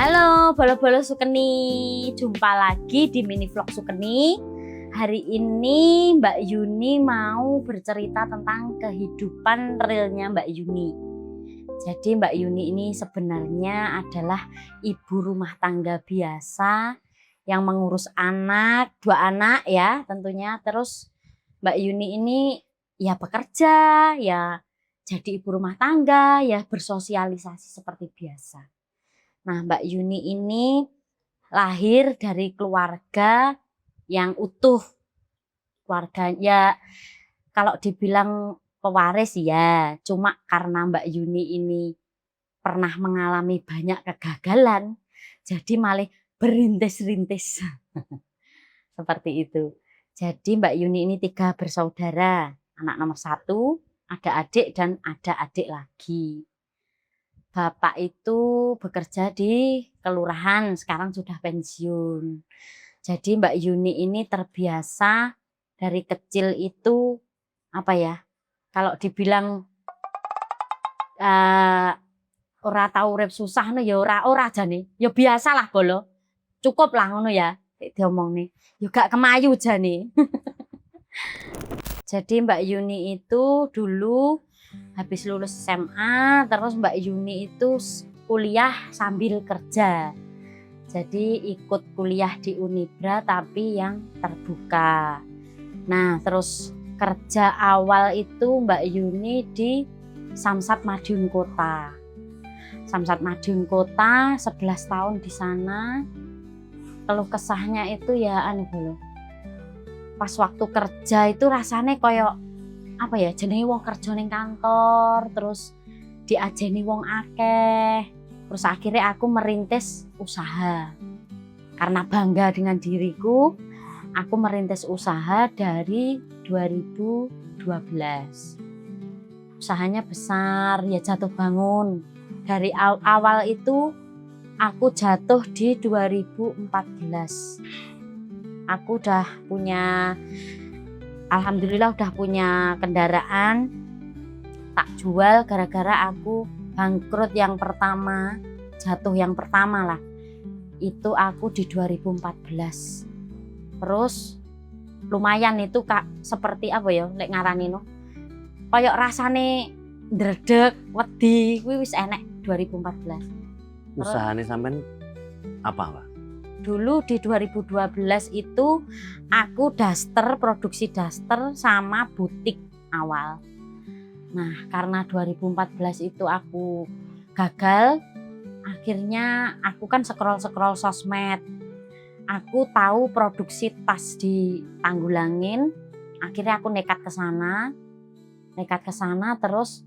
Halo bolo-bolo Sukeni, jumpa lagi di mini vlog Sukeni. Hari ini Mbak Yuni mau bercerita tentang kehidupan realnya Mbak Yuni. Jadi Mbak Yuni ini sebenarnya adalah ibu rumah tangga biasa yang mengurus anak, 2 anak ya tentunya. Terus Mbak Yuni ini ya bekerja, ya jadi ibu rumah tangga, ya bersosialisasi seperti biasa. Nah, Mbak Yuni ini lahir dari keluarga yang utuh. Keluarga ya kalau dibilang pewaris ya, cuma karena Mbak Yuni ini pernah mengalami banyak kegagalan, jadi malah berintis-rintis. Seperti itu. Jadi Mbak Yuni ini 3 bersaudara, anak nomor 1, ada adik dan ada adik lagi. Bapak itu bekerja di kelurahan, sekarang sudah pensiun. Jadi Mbak Yuni ini terbiasa dari kecil itu apa ya? Kalau dibilang ora tau urip susah no ya ora jane. Ya biasalah bolo. Cukup lah ngono ya. Diomongne. Ya gak kemayu jane. Jadi Mbak Yuni itu dulu habis lulus SMA, terus Mbak Yuni itu kuliah sambil kerja. Jadi ikut kuliah di Unibra tapi yang terbuka. Nah, terus kerja awal itu Mbak Yuni di Samsat Madiun Kota. Samsat Madiun Kota 11 tahun di sana. Keluh kesahnya itu ya pas waktu kerja itu rasanya koyo apa ya, jenenge wong kerja ning kantor, terus diajeni wong akeh. Terus akhirnya aku merintis usaha. Karena bangga dengan diriku, aku merintis usaha dari 2012. Usahanya besar, ya jatuh bangun. Dari awal itu aku jatuh di 2014. Aku udah punya, alhamdulillah udah punya kendaraan, tak jual gara-gara aku bangkrut yang pertama, jatuh yang pertama lah. Itu aku di 2014. Terus lumayan itu Kak, seperti apa ya lek ngarani no. Kayak rasane ndredeg, wedi, kuwi wis enek 2014. Usahane sampean apa, Pak? Dulu di 2012 itu aku daster, produksi daster sama butik awal. Nah, karena 2014 itu aku gagal, akhirnya aku kan scroll sosmed. Aku tahu produksi tas di Tanggulangin, akhirnya aku nekat ke sana terus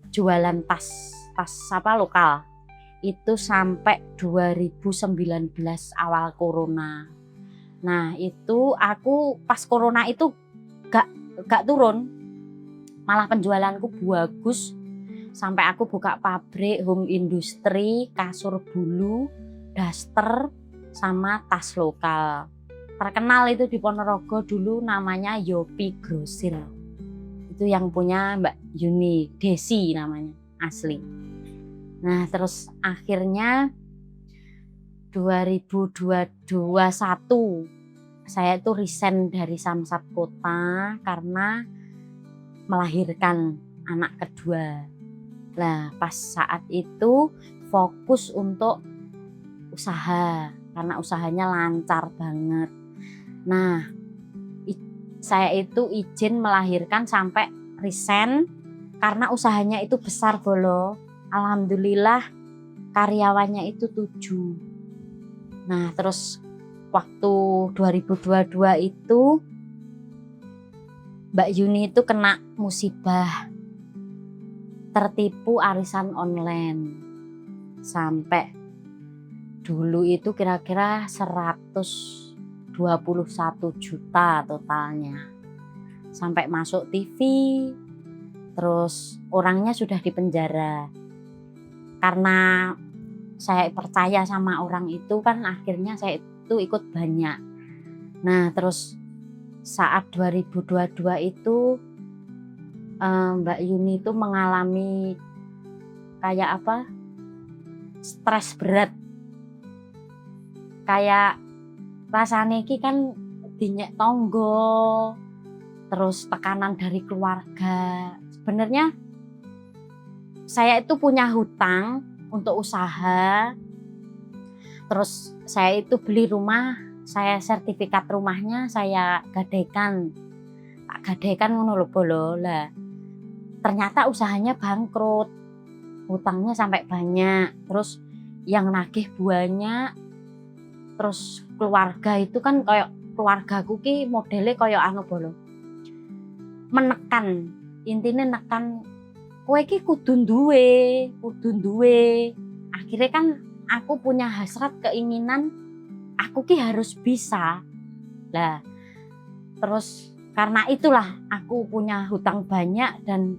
jualan tas lokal. Itu sampai 2019 awal corona. Nah itu aku pas corona itu gak turun, malah penjualanku bagus. Sampai aku buka pabrik home industry, kasur bulu, daster, sama tas lokal. Terkenal itu di Ponorogo dulu namanya Yopi Grosir. Itu yang punya Mbak Yuni, Desi namanya asli. Nah terus akhirnya 2021 saya itu resign dari Samsat Kota karena melahirkan anak kedua. Nah pas saat itu fokus untuk usaha karena usahanya lancar banget. Nah saya itu izin melahirkan sampai resign karena usahanya itu besar bolo. Alhamdulillah karyawannya itu 7. Nah terus waktu 2022 itu Mbak Yuni itu kena musibah, tertipu arisan online. Sampai dulu itu kira-kira 121 juta totalnya. Sampai masuk TV, terus orangnya sudah dipenjara. Karena saya percaya sama orang itu kan akhirnya saya itu ikut banyak. Nah terus saat 2022 itu Mbak Yuni itu mengalami kayak apa, stres berat kayak rasane iki kan dinyek tonggo, terus tekanan dari keluarga. Sebenarnya saya itu punya hutang untuk usaha, terus saya itu beli rumah, saya sertifikat rumahnya saya gadaikan, tak gadaikan ngono lho bolo lah. Ternyata usahanya bangkrut, hutangnya sampai banyak, terus yang nagih banyak, terus keluarga itu kan kayak keluargaku ki modelnya kayak anu bolo, menekan, intinya nekan kowe ki kudu duwe. Akhirnya kan aku punya hasrat keinginan aku ki harus bisa. Lah, terus karena itulah aku punya hutang banyak dan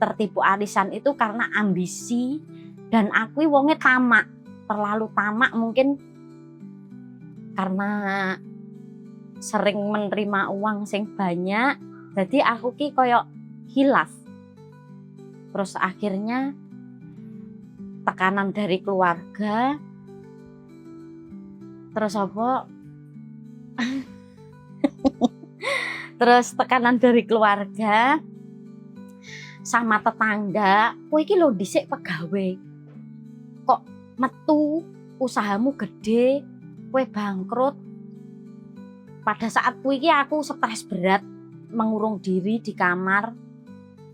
tertipu arisan itu karena ambisi dan aku wonge tamak, terlalu tamak mungkin karena sering menerima uang sing banyak, jadi aku ki koyo hilaf. Terus akhirnya tekanan dari keluarga, terus apa? Terus tekanan dari keluarga sama tetangga, kowe iki lho dhisik pegawe. Kok metu usahamu gede, kowe bangkrut. Pada saat kuwi iki aku stres berat, mengurung diri di kamar.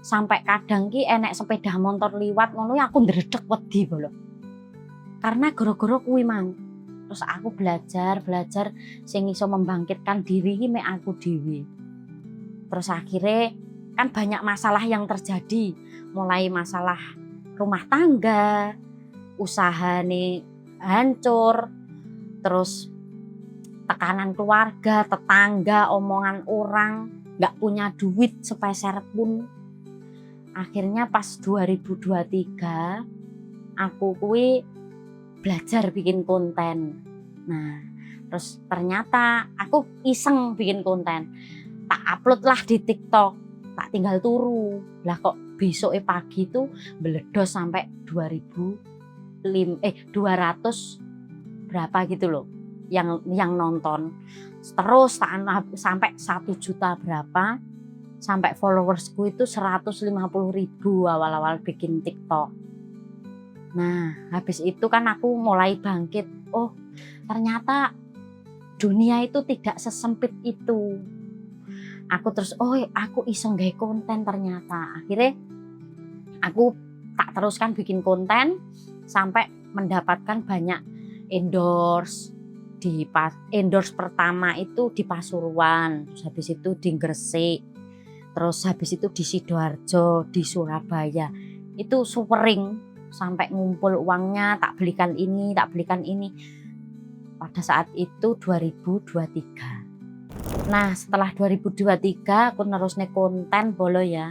Sampai kadang ki enek sepeda motor liwat ngono aku ndredeg wedi lho. Karena gara-gara kuwi mang. Terus aku belajar sing iso membangkitkan diri ki mek aku dhewe. Terus akhirnya kan banyak masalah yang terjadi, mulai masalah rumah tangga, usaha nih hancur, terus tekanan keluarga, tetangga, omongan orang, nggak punya duit sepeser pun. Akhirnya pas 2023 aku kuwi belajar bikin konten. Nah, terus ternyata aku iseng bikin konten, tak upload lah di TikTok. Tak tinggal turu lah kok besoknya pagi tuh meledos sampai 200 berapa gitu loh yang nonton, terus sampai 1 juta berapa, sampai followersku itu 150.000 awal-awal bikin TikTok. Nah habis itu kan aku mulai bangkit, oh ternyata dunia itu tidak sesempit itu. Aku terus, aku iseng gawe konten ternyata. Akhirnya aku tak teruskan bikin konten sampai mendapatkan banyak endorse. Endorse pertama itu di Pasuruan, terus habis itu di Gresik, terus habis itu di Sidoarjo, di Surabaya. Itu supering sampai ngumpul uangnya, tak belikan ini. Pada saat itu 2023. Nah setelah 2023 aku nerusne konten bolo ya.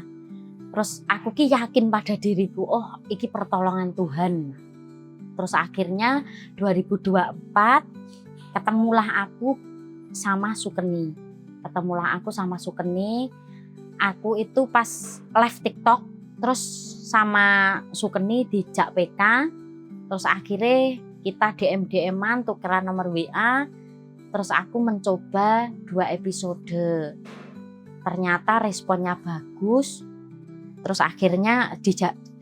Terus aku ki yakin pada diriku, oh iki pertolongan Tuhan. Terus akhirnya 2024 ketemulah aku sama Sukeni. Aku itu pas live TikTok terus sama Sukeni dijak PK. Terus akhirnya kita DM-an tukeran nomor WA. Terus aku mencoba 2 episode, ternyata responnya bagus. Terus akhirnya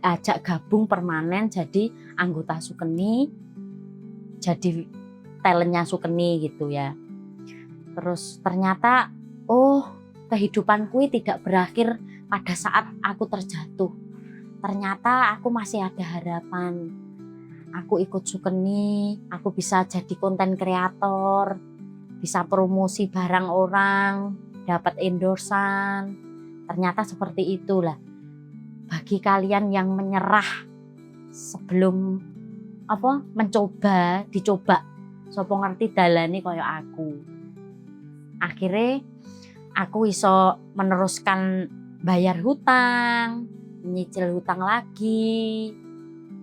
ajak gabung permanen jadi anggota Sukeni, jadi talentnya Sukeni gitu ya. Terus ternyata kehidupanku tidak berakhir pada saat aku terjatuh. Ternyata aku masih ada harapan. Aku ikut Sukeni, aku bisa jadi konten kreator, bisa promosi barang orang, dapat endorsan. Ternyata seperti itulah. Bagi kalian yang menyerah sebelum dicoba, sapa ngerti dalane kaya aku. Akhirnya aku iso meneruskan bayar hutang, nyicil hutang lagi.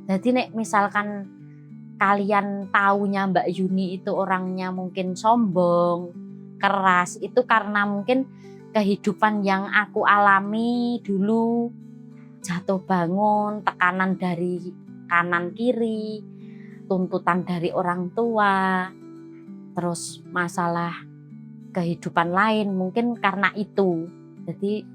Jadi nek misalkan kalian taunya Mbak Yuni itu orangnya mungkin sombong, keras, itu karena mungkin kehidupan yang aku alami dulu, jatuh bangun, tekanan dari kanan kiri, tuntutan dari orang tua. terus masalah kehidupan lain, mungkin karena itu. Jadi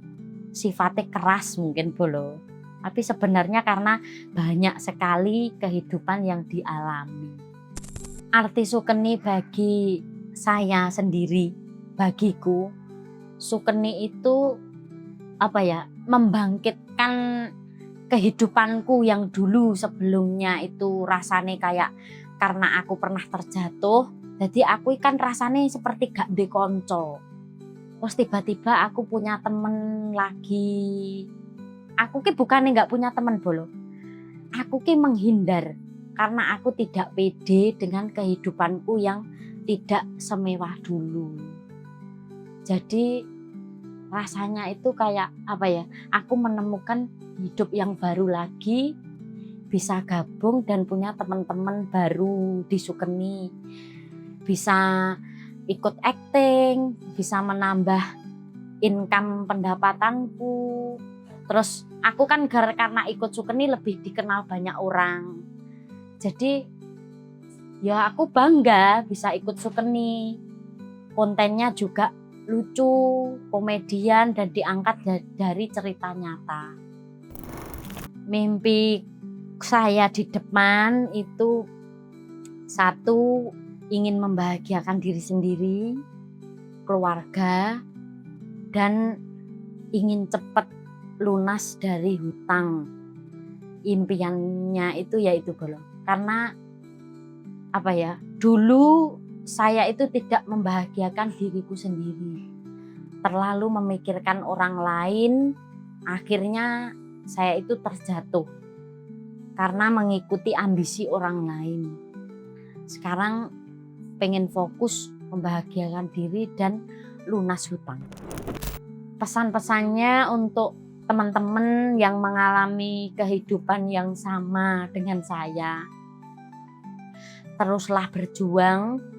sifatnya keras mungkin bolo. Tapi sebenarnya karena banyak sekali kehidupan yang dialami. Arti Sukeni bagi saya sendiri, bagiku, Sukeni itu membangkitkan kehidupanku yang dulu sebelumnya itu rasanya kayak karena aku pernah terjatuh, jadi aku kan rasanya seperti gak dikonco. Terus tiba-tiba aku punya temen lagi. Aku ki bukannya gak punya temen bolo. Aku ki menghindar karena aku tidak pede dengan kehidupanku yang tidak semewah dulu. Jadi rasanya itu kayak aku menemukan hidup yang baru lagi, bisa gabung dan punya teman-teman baru di Sukeni, bisa ikut acting, bisa menambah income pendapatanku. Terus aku kan karena ikut Sukeni lebih dikenal banyak orang, jadi ya aku bangga bisa ikut Sukeni. Kontennya juga lucu, komedian, dan diangkat dari cerita nyata. Mimpi saya di depan itu satu, ingin membahagiakan diri sendiri, keluarga, dan ingin cepat lunas dari hutang. Impiannya itu yaitu bolo. Karena dulu saya itu tidak membahagiakan diriku sendiri, terlalu memikirkan orang lain. Akhirnya saya itu terjatuh karena mengikuti ambisi orang lain. Sekarang pengen fokus membahagiakan diri dan lunas hutang. Pesan-pesannya untuk teman-teman yang mengalami kehidupan yang sama dengan saya, teruslah berjuang.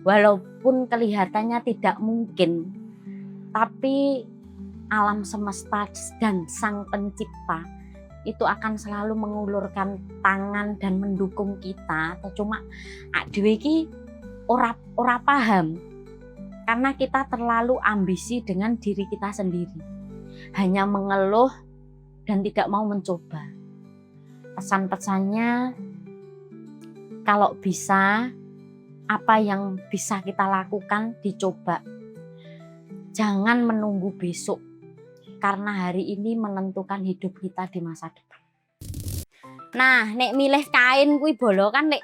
Walaupun kelihatannya tidak mungkin, tapi alam semesta dan Sang Pencipta itu akan selalu mengulurkan tangan dan mendukung kita. Cuma dhewe iki ora paham karena kita terlalu ambisi dengan diri kita sendiri, hanya mengeluh dan tidak mau mencoba. Pesan-pesannya, kalau bisa, apa yang bisa kita lakukan dicoba. Jangan menunggu besok, karena hari ini menentukan hidup kita di masa depan. Nah, nek milih kain kuwi bolo kan nek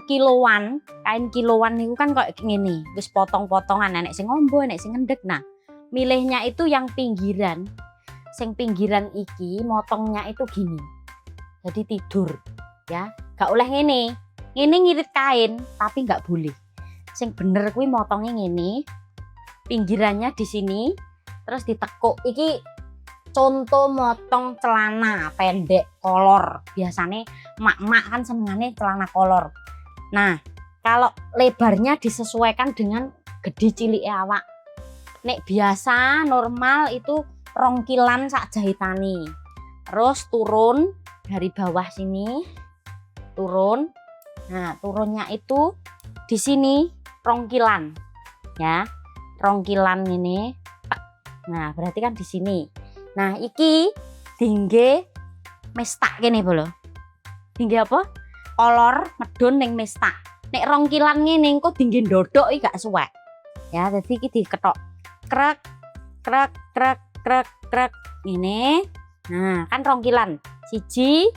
kiloan, kain kiloan niku kan kayak ngene, wis potong-potongan, nek sing ngombo, nek sing ngendek. Nah, milihnya itu yang pinggiran. Sing pinggiran iki motongnya itu gini. Jadi tidur, ya. Gak oleh ngene. Ngene ngirit kain, tapi gak boleh. Sing bener kuwi motongnya ngene. Pinggirannya di sini, terus ditekuk. Iki contoh motong celana pendek kolor. Biasanya mak-mak kan senengane celana kolor. Nah, kalau lebarnya disesuaikan dengan gede cilik awak. Nek biasa normal itu rongkilan sak jahitani. Terus turun dari bawah sini, turun. Nah, turunnya itu di sini rongkilan, ya. Rongkilan ini. Nah, berarti kan di sini. Nah, iki dingge mestak kene bolo. Dingge apa? Kolor medun ning mestak. Nek rongkilan ngene engko dingge ndodok iki gak suwek. Ya, dadi iki diketok. Krek krek krek krek krek ini. Nah, kan rongkilan. Siji,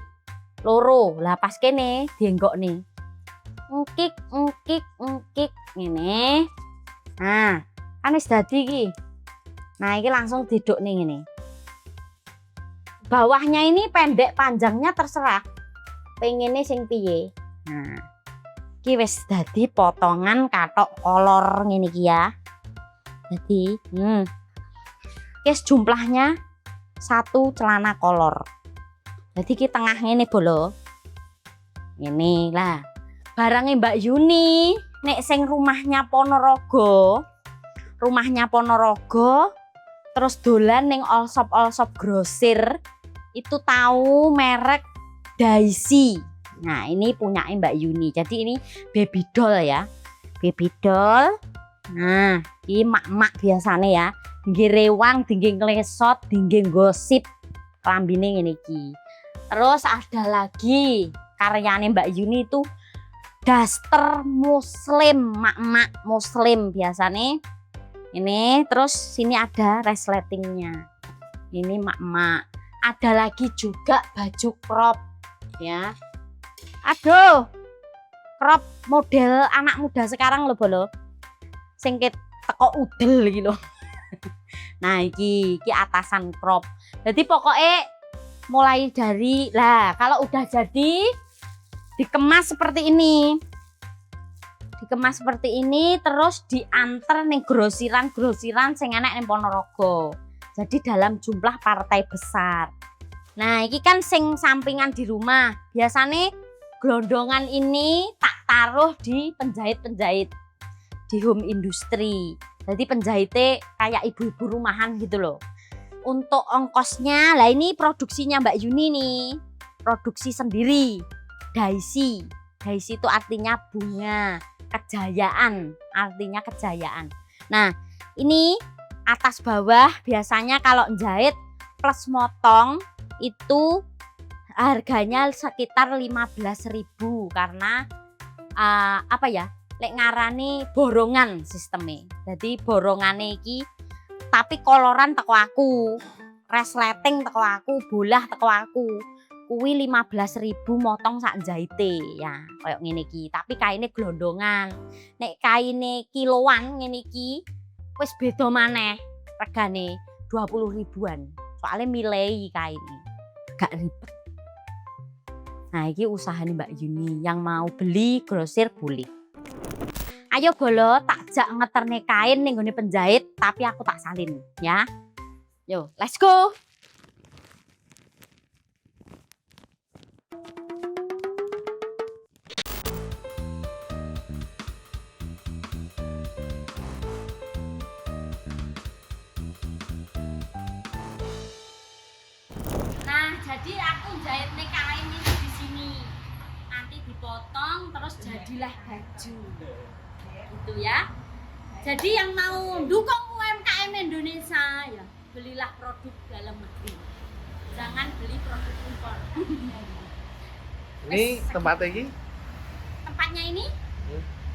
loro. Lah pas kene dienggokne. Engkik engkik engkik ngene. Nah, kan wis dadi iki. Nah, iki langsung didukne ngene. Bawahnya ini pendek panjangnya terserah. Pengene sing piye. Nah, iki wis dadi potongan katok kolor ngene iki ya. Jadi, kes jumlahnya 1 celana kolor. Jadi ki tengah ngene bolo. Ini lah. Barangnya Mbak Yuni, nek sing rumahnya Ponorogo, terus dolan ning all shop grosir, itu tahu merek Daisy. Nah, ini punya Mbak Yuni. Jadi ini baby doll ya. baby doll. Nah, ini mak-mak biasanya ya. Tinggi rewang, tinggi ngelesot, tinggi gosip. Lambine ngene iki. Terus ada lagi karyanya Mbak Yuni itu daster muslim, mak-mak muslim biasanya. Ini terus sini ada resletingnya. Ini mak-mak. Ada lagi juga baju crop ya. Aduh, crop model anak muda sekarang loh bolo. Sing teko udel iki lho. Nah, iki atasan crop. Jadi pokoknya mulai dari kalau udah jadi dikemas seperti ini. Dikemas seperti ini terus diantar nih grosiran sing enek ning Ponorogo. Jadi dalam jumlah partai besar. Nah, ini kan sing sampingan di rumah. Biasanya gelondongan ini tak taruh di penjahit-penjahit di home industry. Jadi penjahitnya kayak ibu-ibu rumahan gitu loh. Untuk ongkosnya, lah ini produksinya Mbak Yuni nih. Produksi sendiri. Daisy. Daisy itu artinya bunga. Kejayaan. Artinya kejayaan. Nah, ini atas bawah biasanya kalau jahit plus motong itu harganya sekitar 15.000 karena lek ngarani borongan sistemnya. Jadi borongannya iki tapi koloran teko aku, resleting teko aku, bolah teko aku. Kuwi 15.000 motong sak jahite ya, kayak ngene iki. Tapi kaine glondongan. Nek kaine kiloan ngene iki wis beda maneh regane 20 ribuan. Soalnya milih kain gak ribet. Nah, ini usahanya Mbak Yuni. Yang mau beli grosir boleh. Ayo bolo, tak jak ngeterne kain ning gone penjahit, tapi aku tak salin ya. Yo, let's go. Jadi aku jahit nih kain ini di sini, nanti dipotong terus jadilah baju, gitu ya. Jadi yang mau dukung UMKM Indonesia ya belilah produk dalam negeri, jangan beli produk impor. Ini tempatnya ini? Tempatnya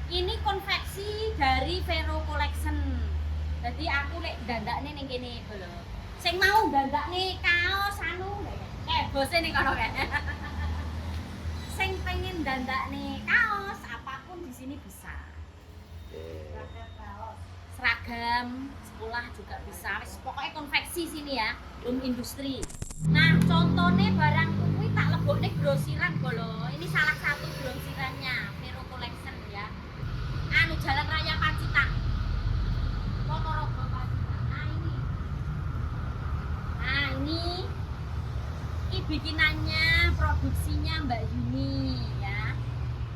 ini konveksi dari Vero Collection. Jadi aku lek dandakne ning kene lho. Sing mau dandakne kaos anu bose nih kono kan. Sing pengen dandakne kaos apapun di sini bisa. Seragam sekolah juga bisa. Pokoknya konveksi sini ya, home industri. Nah, contohnya barang kuwi tak lebokne grosiran bolo. Ini salah satu grosirannya, Vero Collection ya. Anu Jalan Raya Pacitan. Ponorogo Pacitan. Nah, ini bikinannya, produksinya Mbak Yuni ya.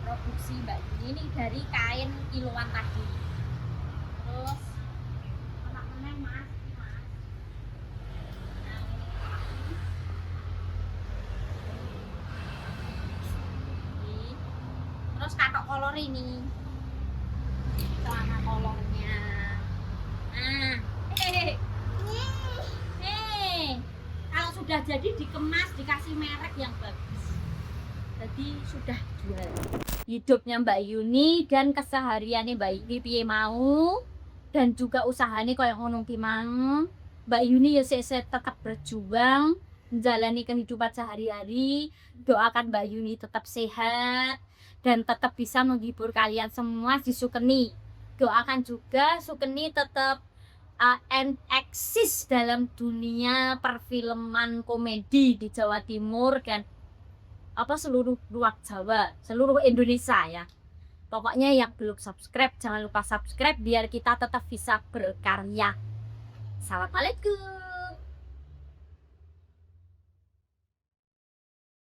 Produksi Mbak Yuni ini dari kain kiloan tadi. Terus mana Mas? Nah, ini. Terus katok kolor ini. Celana kolornya. Nah, kalau sudah jadi dikemas, dikasih merek yang bagus. Jadi sudah jual. Hidupnya Mbak Yuni dan kesehariannya Mbak Yuni piye mau dan juga usahanya kayak ngono ki mau. Mbak Yuni ya tetap berjuang menjalani kehidupan sehari-hari. Doakan Mbak Yuni tetap sehat dan tetap bisa menghibur kalian semua di Sukeni. Doakan juga Sukeni tetap eksis dalam dunia perfilman komedi di Jawa Timur dan seluruh luar Jawa, seluruh Indonesia ya. Pokoknya yang belum subscribe jangan lupa subscribe biar kita tetap bisa berkarya. Assalamualaikum.